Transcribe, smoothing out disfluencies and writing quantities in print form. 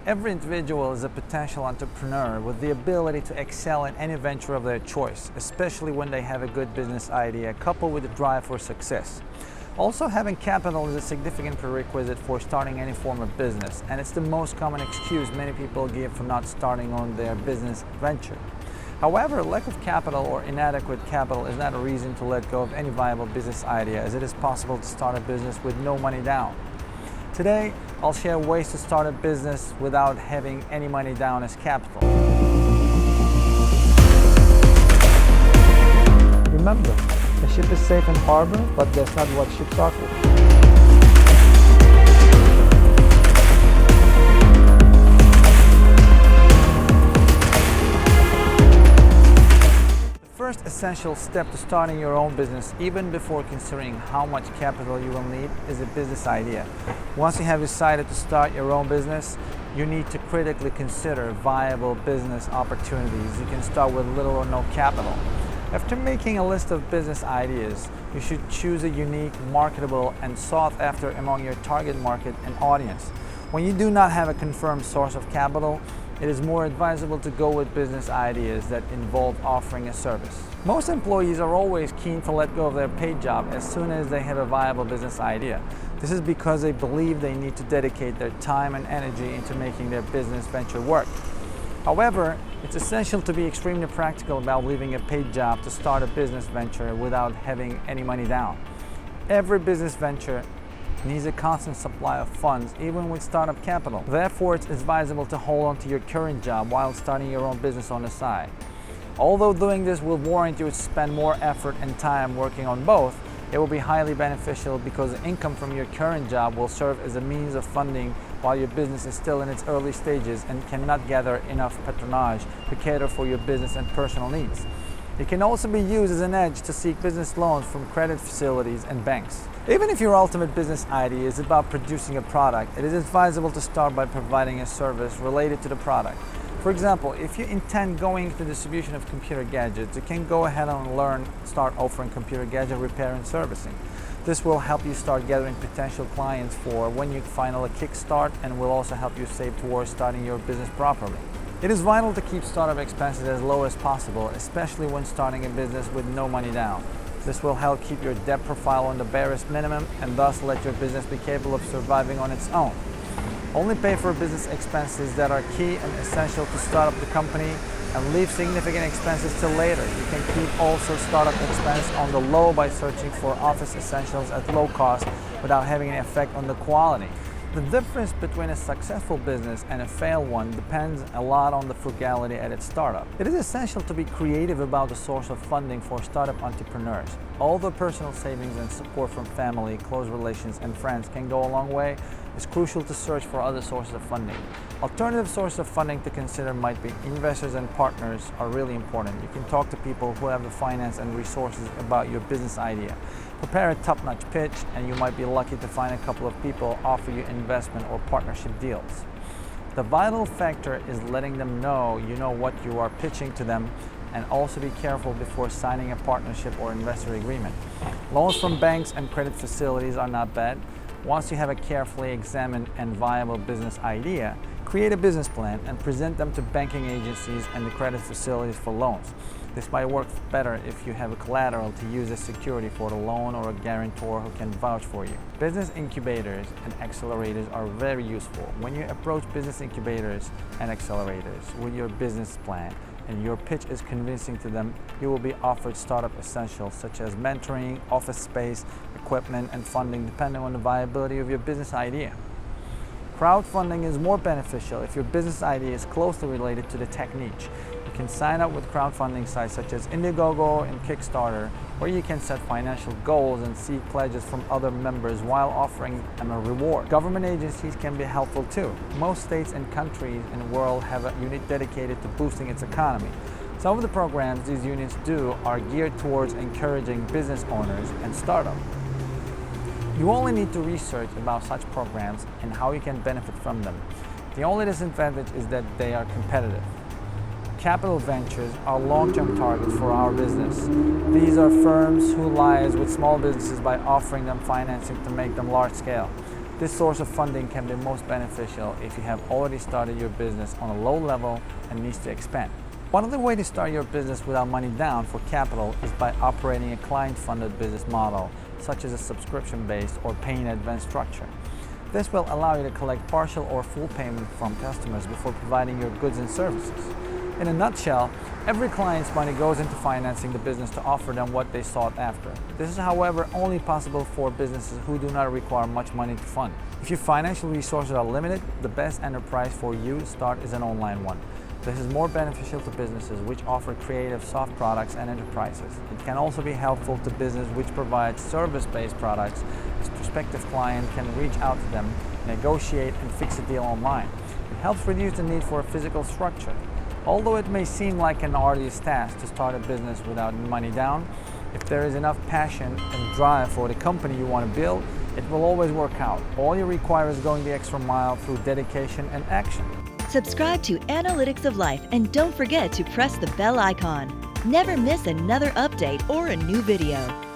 Every individual is a potential entrepreneur with the ability to excel in any venture of their choice, especially when they have a good business idea coupled with a drive for success. Also, having capital is a significant prerequisite for starting any form of business, and it's the most common excuse many people give for not starting on their business venture. However, lack of capital or inadequate capital is not a reason to let go of any viable business idea, as it is possible to start a business with no money down. Today, I'll share ways to start a business without having any money down as capital. Remember, a ship is safe in harbor, but that's not what ships are for. The first essential step to starting your own business, even before considering how much capital you will need, is a business idea. Once you have decided to start your own business, you need to critically consider viable business opportunities. You can start with little or no capital. After making a list of business ideas, you should choose a unique, marketable, and sought after among your target market and audience. When you do not have a confirmed source of capital, it is more advisable to go with business ideas that involve offering a service. Most employees are always keen to let go of their paid job as soon as they have a viable business idea. This is because they believe they need to dedicate their time and energy into making their business venture work. However, it's essential to be extremely practical about leaving a paid job to start a business venture without having any money down. Every business venture needs a constant supply of funds, even with startup capital. Therefore, it's advisable to hold on to your current job while starting your own business on the side. Although doing this will warrant you to spend more effort and time working on both, it will be highly beneficial because the income from your current job will serve as a means of funding while your business is still in its early stages and cannot gather enough patronage to cater for your business and personal needs. It can also be used as an edge to seek business loans from credit facilities and banks. Even if your ultimate business idea is about producing a product, it is advisable to start by providing a service related to the product. For example, if you intend going into the distribution of computer gadgets, you can go ahead and start offering computer gadget repair and servicing. This will help you start gathering potential clients for when you finally kickstart, and will also help you save towards starting your business properly. It is vital to keep startup expenses as low as possible, especially when starting a business with no money down. This will help keep your debt profile on the barest minimum and thus let your business be capable of surviving on its own. Only pay for business expenses that are key and essential to start up the company, and leave significant expenses till later. You can keep also startup expense on the low by searching for office essentials at low cost without having an effect on the quality. The difference between a successful business and a failed one depends a lot on the frugality at its startup. It is essential to be creative about the source of funding for startup entrepreneurs. Although personal savings and support from family, close relations, and friends can go a long way, it's crucial to search for other sources of funding. Alternative sources of funding to consider might be investors and partners are really important. You can talk to people who have the finance and resources about your business idea. Prepare a top-notch pitch, and you might be lucky to find a couple of people offer you investment or partnership deals. The vital factor is letting them know you know what you are pitching to them, and also be careful before signing a partnership or investor agreement. Loans from banks and credit facilities are not bad. Once you have a carefully examined and viable business idea, create a business plan and present them to banking agencies and the credit facilities for loans. This might work better if you have a collateral to use as security for the loan or a guarantor who can vouch for you. Business incubators and accelerators are very useful. When you approach business incubators and accelerators with your business plan and your pitch is convincing to them, you will be offered startup essentials such as mentoring, office space, equipment, and funding depending on the viability of your business idea. Crowdfunding is more beneficial if your business idea is closely related to the tech niche. You can sign up with crowdfunding sites such as Indiegogo and Kickstarter, where you can set financial goals and seek pledges from other members while offering them a reward. Government agencies can be helpful too. Most states and countries in the world have a unit dedicated to boosting its economy. Some of the programs these units do are geared towards encouraging business owners and startups. You only need to research about such programs and how you can benefit from them. The only disadvantage is that they are competitive. Capital ventures are long-term targets for our business. These are firms who liaise with small businesses by offering them financing to make them large-scale. This source of funding can be most beneficial if you have already started your business on a low level and needs to expand. One of the ways to start your business without money down for capital is by operating a client-funded business model, such as a subscription-based or pay-in-advance structure. This will allow you to collect partial or full payment from customers before providing your goods and services. In a nutshell, every client's money goes into financing the business to offer them what they sought after. This is, however, only possible for businesses who do not require much money to fund. If your financial resources are limited, the best enterprise for you to start is an online one. This is more beneficial to businesses which offer creative soft products and enterprises. It can also be helpful to businesses which provide service-based products, as prospective client can reach out to them, negotiate and fix a deal online. It helps reduce the need for a physical structure. Although it may seem like an arduous task to start a business without money down, if there is enough passion and drive for the company you want to build, it will always work out. All you require is going the extra mile through dedication and action. Subscribe to Analytics of Life and don't forget to press the bell icon. Never miss another update or a new video.